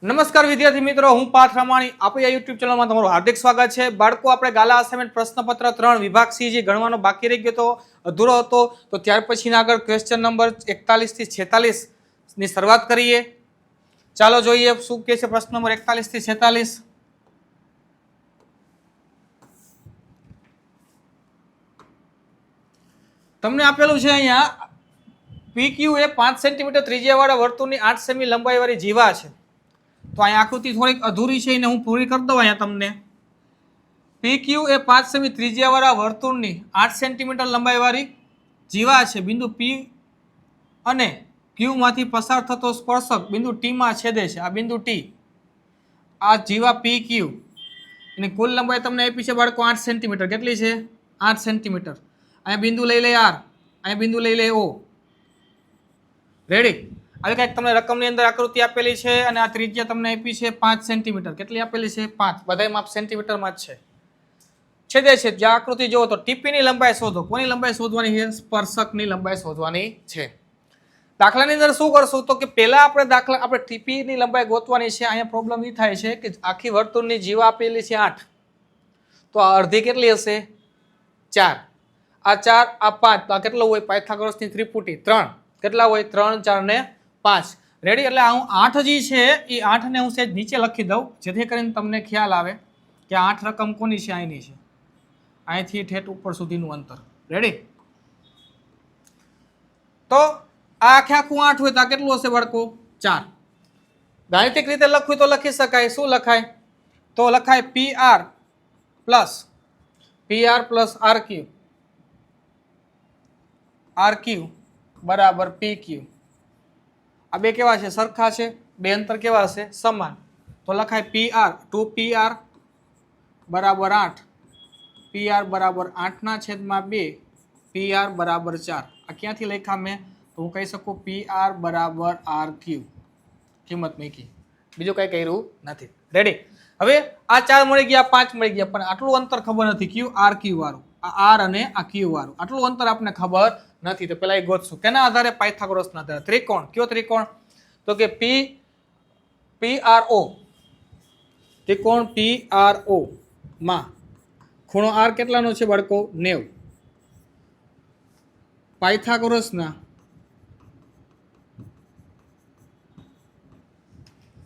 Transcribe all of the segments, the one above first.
નમસ્કાર વિદ્યાર્થી મિત્રો, હું પાર્થ રામાણી આપણી આ યુટ્યુબ ચેનલમાં તમારું હાર્દિક સ્વાગત છે. બાળકો, આપણે ગાલા અસાઇનમેન્ટ પ્રશ્નપત્ર 3 વિભાગ સી જે ગણવાનો બાકી રહી ગયો તો અધૂરો હતો, તો ત્યાર પછીના આગળ ક્વેશ્ચન નંબર 41 થી 46 ની શરૂઆત કરીએ. ચાલો જોઈએ શું કહે છે પ્રશ્ન નંબર 41 થી 46. તમને આપેલું છે અહીંયા PQ એ 5 સેન્ટીમીટર ત્રિજ્યાવાળા વર્તુળની 8 સેમી લંબાઈવાળી જીવા છે. તો અહીંયા આકૃતિ થોડીક અધૂરી છે, એને હું પૂરી કરી દઉં. અહીંયા તમને PQ એ 5 સેમી ત્રિજ્યાવાળા વર્તુળની 8 સેન્ટીમીટર લંબાઈવાળી જીવા છે. બિંદુ P અને Q માંથી પસાર થતો સ્પર્શક બિંદુ T માં છેદે છે. આ બિંદુ T, આ જીવા PQ, એની કુલ લંબાઈ તમને આપી છે બાળકો 8 સેન્ટીમીટર. કેટલી છે? 8 સેન્ટીમીટર. અહીંયા બિંદુ લઈ લે R, અહીંયા બિંદુ લઈ લે O. રેડી? આવી કંઈક તમને રકમની અંદર આકૃતિ આપેલી છે અને આ ત્રિજ્યા તમને આપી છે 5 સેન્ટીમીટર. કેટલી આપેલી છે? 5. બધાય માપ સેન્ટીમીટરમાં જ છે. છેદે છે. જે આકૃતિ જુઓ તો ટીપી ની લંબાઈ શોધો. કોની લંબાઈ શોધવાની છે? સ્પર્શકની લંબાઈ શોધવાની છે. દાખલાની અંદર શું કરશું તો કે પહેલા આપણે ટીપી ની લંબાઈ ગોતવાની છે. અહીંયા પ્રોબ્લેમ એ થાય છે કે આખી વર્તુળની જીવા આપેલી છે 8, તો આ અડધી કેટલી હશે? 4. આ 4, આ 5, તો આ કેટલો હોય? પાયથાગોરસની ત્રિપુટી 3. કેટલા હોય? 3, 4 ને 5. રેડી? એટલે હું 8 જે છે એ 8 ને હું સેજ નીચે લખી દઉં, જેથી કરીને તમને ખ્યાલ આવે કે 8 રકમ કોની છે? અહીંની છે. અહીંથી ઠેઠ ઉપર સુધીનું અંતર. રેડી? તો આ આખું 8 હોય તો આ કેટલું હશે બાળકો? 4. ગાણિતિક રીતે લખવું તો લખી શકાય. શું લખાય? તો લખાય PR પ્લસ RQ બરાબર PQ. આ બે કેવા છે? સરખા છે. બે અંતર કેવા હશે? સમાન. તો લખાય PR 2PR બરાબર 8, PR બરાબર 8/2, PR બરાબર 4. આ ક્યાંથી લખ્યા મેં? તો હું કહી શકું PR બરાબર RQ. કિંમત મૂકી, બીજું કઈ કર્યું નથી. રેડી? હવે આ 4 મળી ગયા, 5 મળી ગયા, પણ આટલું અંતર ખબર નથી. RQ વાળું, આ R અને આ Q વાળું, આટલું અંતર આપણને ખબર નથી. તો પેલા એ ગોતશું. કેના આધારે? પાયથાગોરસના આધારે. ત્રિકોણ. કયો ત્રિકોણ? તો કે PRO. ત્રિકોણ PRO માં ખૂણો R કેટલાનો છે બાળકો? 90. પાયથાગોરસના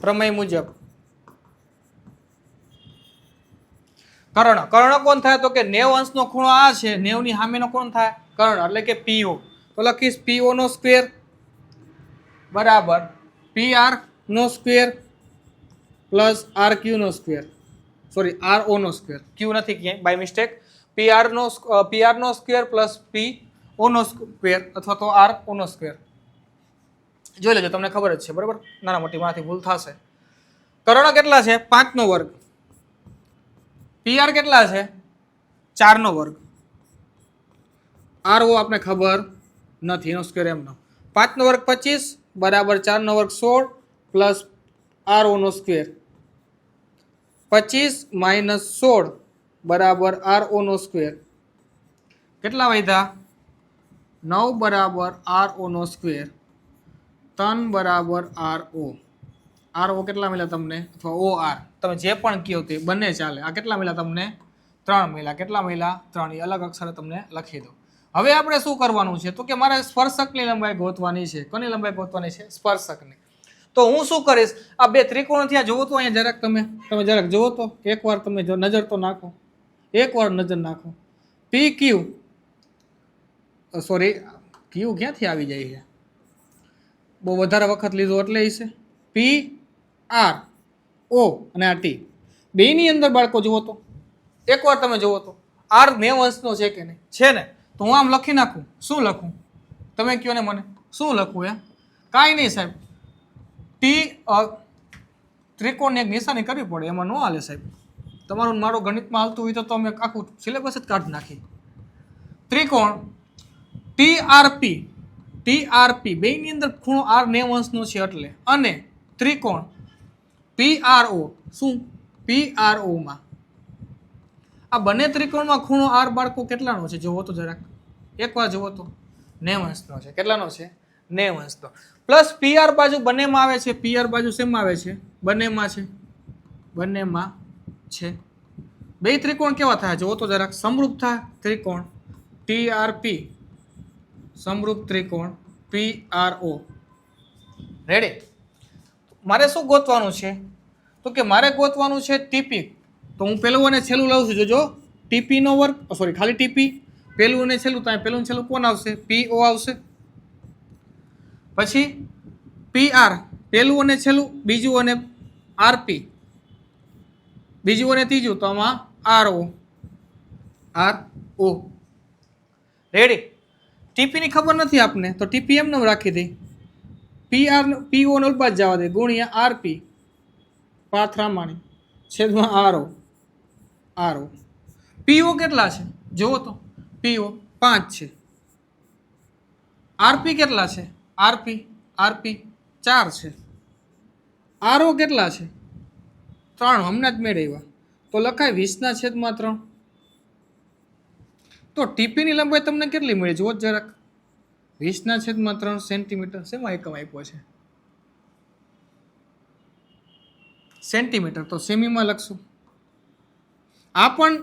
પ્રમેય મુજબ કર્ણ કોણ થાય? તો કે 90 અંશનો ખૂણો આ છે, 90 ની સામેનો કોણ થાય? કર્ણ, એટલે કે PO. તો લખીશ PO નો સ્ક્વેર બરાબર PR નો સ્ક્વેર પ્લસ RQ નો સ્ક્વેર. સોરી, RO નો સ્ક્વેર. Q નથી ક્યાંય, બાય મિસ્ટેક. PR નો સ્ક્વેર પ્લસ PO નો સ્ક્વેર અથવા તો RO નો સ્ક્વેર. જોઈ લેજો, તમને ખબર જ છે. બરાબર? નાના મોટી મારાથી ભૂલ થશે. કર્ણ કેટલા છે? 5 નો વર્ગ. PR કેટલા છે? 4 નો વર્ગ. RO આપણે ખબર નથી, એનો સ્ક્વેર એમનો. 5 નો વર્ગ 25 બરાબર 4 નો વર્ગ 16 પ્લસ RO નો સ્ક્વેર. 25 માઇનસ 16 બરાબર RO નો સ્ક્વેર. કેટલા વધ્યા? 9 બરાબર RO નો સ્ક્વેર. 3 બરાબર RO. RO કેટલા મળ્યા તમને? અથવા OR, તમે જે પણ કહો તે બંને ચાલે. આ કેટલા મળ્યા તમને? 3 મળ્યા. કેટલા મળ્યા? 3. એ અલગ અક્ષરે તમને લખી દો. હવે આપણે શું કરવાનું છે તો કે મારે સ્પર્શકની લંબાઈ ગોતવાની છે. કોની લંબાઈ ગોતવાની છે? સ્પર્શકની. તો હું શું કરીશ? આ બે ત્રિકોણ ત્યાં જુઓ તો, અહીંયા જરાક તમે જરાક જુઓ તો, એકવાર તમે નજર તો નાખો. એકવાર નજર નાખો. PQ, સોરી, Q ક્યાંથી આવી જાય છે? બહુ વધારે વખત લીધો એટલે છે. PR O અને આ T, બેની અંદર બાળકો જુઓ તો, એકવાર તમે જુઓ તો R 90 અંશનો છે કે નહીં? છે ને? તો હું આમ લખી નાખું. શું લખું? તમે કહો ને મને, શું લખું? કાંઈ નહીં સાહેબ. ત્રિકોણની એક નિશાની કરવી પડે, એમાં ન હાલે સાહેબ. તમારું મારું ગણિતમાં હાલતું હોય તો અમે આખું સિલેબસ જ કાઢી નાખી. ત્રિકોણ TRP બેની અંદર ખૂણો R 90 અંશનો છે એટલે, અને ત્રિકોણ PRO, શું? PRO માં આ બંને ત્રિકોણમાં ખૂણો R બાળકો કેટલાનો છે? જુઓ તો જરાક, એકવાર જુઓ તો. 90 અંશનો છે. કેટલાનો છે? 90 અંશનો. પ્લસ PR બાજુ બંનેમાં આવે છે. PR બાજુ શેમાં આવે છે? બંનેમાં છે બે ત્રિકોણ કેવા થાય જો તો જરાક સમરૂપ થાય ત્રિકોણ TRP સમરૂપ ત્રિકોણ PRO રેડી મારે શું ગોતવાનું છે તો કે મારે ગોતવાનું છે TP તો હું પહેલું અને છેલ્લું લઉં છું જોજો TP નો વર્ગ સોરી ખાલી TP પહેલું અને છેલ્લું તો પહેલું અને છેલ્લું કોણ આવશે PO આવશે પછી PR પહેલું અને છેલ્લું બીજું અને RP બીજું અને ત્રીજું તો આમાં RO રેડી TP ની ખબર નથી આપને તો TP એમને રાખી દઈ PO નો ઉલ્પાદ જવા દે ગુણ્યા RP પાથરામાણી છેદમાં RO PO કેટલા છે જુઓ તો PO 5 છે RP કેટલા છે RP 4 છે RO કેટલા છે 3 હમણાં જ મેળવ્યા તો લખાય 20/3 તો TP ની લંબાઈ તમને કેટલી મળી જુઓ જરાક 20/3 સેન્ટીમીટર શેમાં એકમ આપ્યો છે સેન્ટીમીટર તો સેમીમાં લખશું આ પણ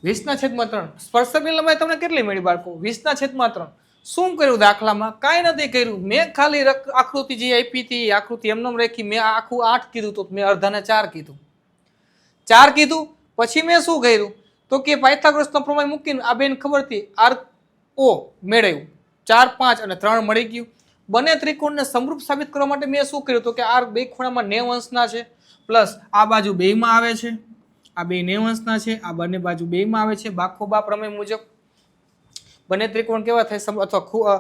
20/3 સ્પર્શકની લંબાઈ તમને કેટલી મળી બાળકો 20/3 શું કર્યું દાખલામાં કાંઈ નથી કર્યું મેં ખાલી આકૃતિ જે આપી હતી આકૃતિ એમને રાખી મેં આખું 8 કીધું તો મેં અડધાને 4 કીધું પછી મેં શું કર્યું તો કે પાયથાગોરસનો પ્રમેય મૂકીને આ બેન ખબર હતી RO મેળવ્યું 4 5 અને 3 મળી ગયું બંને ત્રિકોણને સમરૂપ સાબિત કરવા માટે મેં શું કર્યું તો કે આ બે ખૂણામાં 90 અંશના છે પ્લસ આ બાજુ બેયમાં આવે છે આ બે 90 અંશના છે આ બંને બાજુ બેયમાં આવે છે બાખોબા પ્રમેય મુજબ બંને ત્રિકોણ કેવા થાય અથવા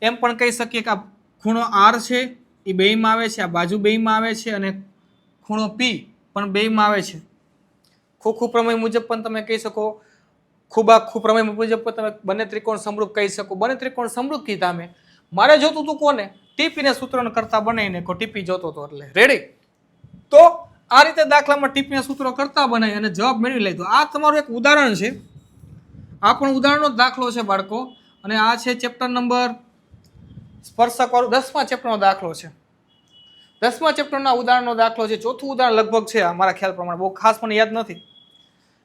એમ પણ કહી શકીએ કે આ ખૂણો R છે એ બેયમાં આવે છે આ બાજુ બેયમાં આવે છે અને ખૂણો P પણ બેયમાં આવે છે ખૂ પ્રમેય મુજબ પણ તમે કહી શકો ખૂ પ્રમેય મુજબ પણ તમે બંને ત્રિકોણ સમરૂપ કહી શકો બંને ત્રિકોણ સમરૂપ કીધા મેં મારે જોતું હતું કોને TP ને સૂત્રને કરતા બનાવીને TP જોતો હતો એટલે રેડી તો આ રીતે દાખલામાં TP ના સૂત્રો કરતા બનાવી અને જવાબ મેળવી લીધો આ તમારું એક ઉદાહરણ છે આ પણ ઉદાહરણનો દાખલો છે બાળકો અને આ છે ચેપ્ટર નંબર સ્પર્શક વાળું 10મા ચેપ્ટરનો દાખલો છે 10મા ચેપ્ટરના ઉદાહરણનો દાખલો છે ચોથું ઉદાહરણ લગભગ છે મારા ખ્યાલ પ્રમાણે બહુ ખાસ મને યાદ નથી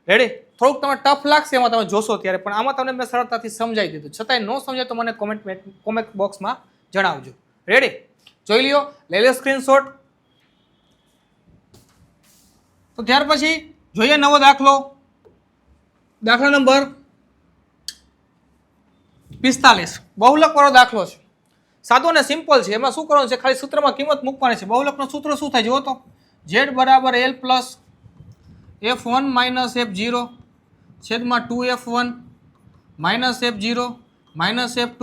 રેડી થોડુંક તમને ટફ લાગશે એમાં તમે જોશો ત્યારે પણ આમાં તમને મેં સરળતાથી સમજાવી દીધું છતાંય ન સમજાય તો મને કોમેન્ટ બોક્સમાં જણાવજો રેડી જોઈ લ્યો લઈ લો સ્ક્રીનશોટ તો ત્યાર પછી જોઈએ નવો દાખલો દાખલા નંબર 45 બહુલક વાળો દાખલો છે સાદો ને સિમ્પલ છે એમાં શું કરવાનું છે ખાલી સૂત્રમાં કિંમત મૂકવાની છે બહુલકનું સૂત્ર શું થાય જુઓ તો z બરાબર L plus F1 minus F0 છેદમાં 2F1 minus F0 minus F2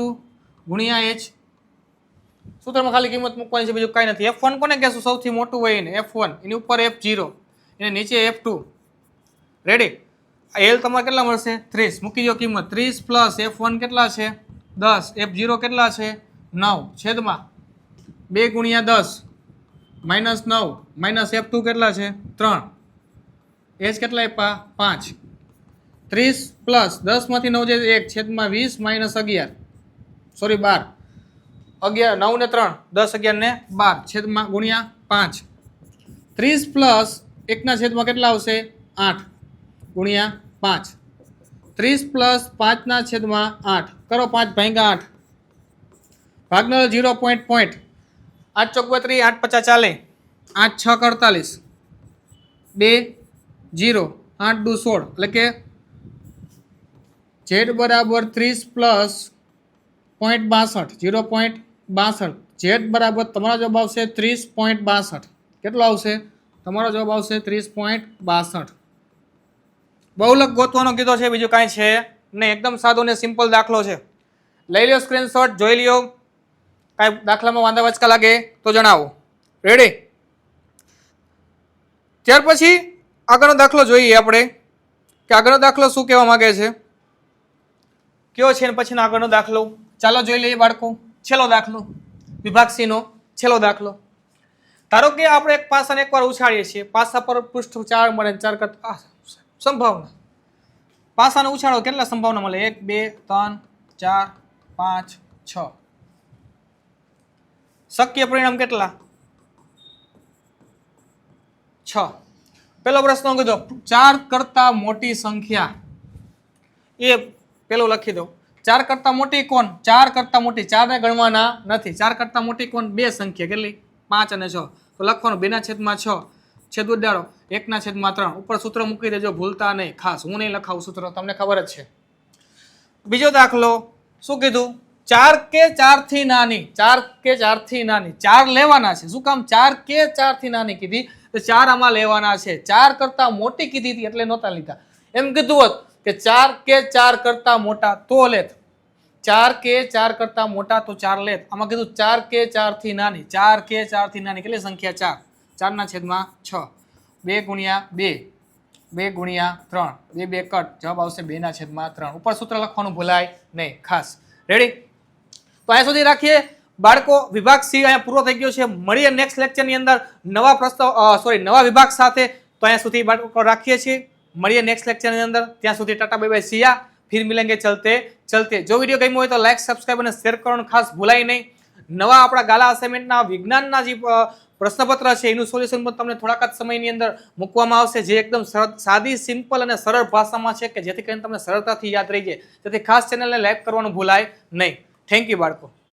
ગુણ્યા H સૂત્રમાં ખાલી કિંમત મૂકવાની છે બીજું કાંઈ નથી F1 કોને કહેશું સૌથી મોટું હોય ને F1 એની ઉપર F0 એને નીચે F2 રેડી L તમારે કેટલા મળશે 30 મૂકી દો કિંમત 30 પ્લસ F1 કેટલા છે 10 F0 કેટલા છે 9 છેદમાં 2 ગુણ્યા 10 માઇનસ 9 માઇનસ F2 કેટલા છે 3 H કેટલા આપ્યા 5 30 પ્લસ 10 માંથી 9 જાય 1 છેદમાં 20 માઇનસ 11 સોરી 12 11 9 ને 3 10 11 ને 12 છેદમાં ગુણ્યા 5 30 પ્લસ 1 ના છેદમાં કેટલા આવશે 8 ગુણ્યા 5 30 પ્લસ 5 ના છેદમાં 8 કરો 5 ભાગ્યા 8 ભાગનો 0 પોઈન્ટ 8 ચોક 32 8 50 ચાલે 8 6 48 2 0 8 2 16 એટલે કે z બરાબર 30 પ્લસ 0.62 0.62 z બરાબર તમારો જવાબ આવશે 30.62 કેટલો આવશે તમારો જવાબ આવશે 30.62 બહુલક ગોતવાનો કીધો છે બીજું કાંઈ છે નહીં એકદમ સાદો ને સિમ્પલ દાખલો છે લઈ લ્યો સ્ક્રીનશોટ જોઈ લ્યો કાંઈ દાખલામાં વાંધા વાંચકા લાગે તો જણાવો રેડી ત્યાર પછી આગળનો દાખલો જોઈએ આપણે કે આગળનો દાખલો શું કહેવા માંગે છે કયો છે ને પછીનો આગળનો દાખલો ચાલો જોઈ લઈએ બાળકો છેલ્લો દાખલો વિભાગ સી નો છેલ્લો દાખલો ધારો કે આપણે એક પાસાને એકવાર ઉછાળીએ છીએ પાસા પર પૃષ્ઠ 4 મળે 4 કરતા સંભાવના પાસાને ઉછાળો કેટલા સંભાવના મળે 1 2 3 4 5 6 શક્ય પરિણામ કેટલા 6. પેલો પ્રશ્ન કીધો 4 કરતા મોટી સંખ્યા એ પેલો લખી દો. 4 કરતા મોટી કોણ? 4 કરતા મોટી, 4 ને ગણવાના નથી. 4 કરતા મોટી કોણ? બે સંખ્યા કેટલી? 5 અને 6. તો લખવાનું 2/6 છેદ ઉડાડો 1/3. ઉપર સૂત્ર મૂકી દેજો, ભૂલતા નહીં. ખાસ હું નહીં લખાવું સૂત્ર, તમને ખબર જ છે. બીજો દાખલો શું કીધું? 4 કે 4 થી નાની, 4 કે 4 થી નાની, 4 લેવાના છે. શું કામ 4 કે 4 થી નાની કીધી? તો 4 આમાં લેવાના છે. 4 કરતા મોટી કીધી હતી એટલે નહોતા લીધા. એમ કીધું હોત કે 4 કે 4 કરતા મોટા તો લેત, 4 કે 4 કરતા મોટા તો 4 લેત. આમાં કીધું 4 કે 4 થી નાની, 4 કે 4 થી નાની કેટલી સંખ્યા? 4. 4/6. 2 ગુણ્યા 2, 2 ગુણ્યા 3, 2 2 કટ, જવાબ આવશે 2/3. ઉપર સૂત્ર લખવાનું ભૂલાય નહીં. ખાસ રેડી? તો અહીંયા સુધી રાખીએ બાળકો. વિભાગ સી અહીંયા પૂરો થઈ ગયો છે. મળીએ નેક્સ્ટ લેક્ચરની અંદર નવા નવા વિભાગ સાથે. તો અહીંયા સુધી બાળકો રાખીએ છીએ. મળીએ નેક્સ્ટ લેક્ચરની અંદર. ત્યાં સુધી ટાટા બાય બાય, સિયા, ફિર મિલેંગે ચલતે ચલતે. જો વિડીયો ગમ્યો હોય તો લાઈક, સબસ્ક્રાઇબ અને શેર કરવાનું ખાસ ભૂલાય નહીં. નવા આપણા ગાલા અસાઇનમેન્ટના વિજ્ઞાનના જે પ્રશ્નપત્ર છે એનું સોલ્યુશન પણ તમને થોડાક જ સમયની અંદર મૂકવામાં આવશે, જે એકદમ સાદી, સિમ્પલ અને સરળ ભાષામાં છે, કે જેથી કરીને તમને સરળતાથી યાદ રહી જાય. તેથી ખાસ ચેનલને લાઈક કરવાનું ભૂલાય નહીં. થેન્ક યુ બાળકો.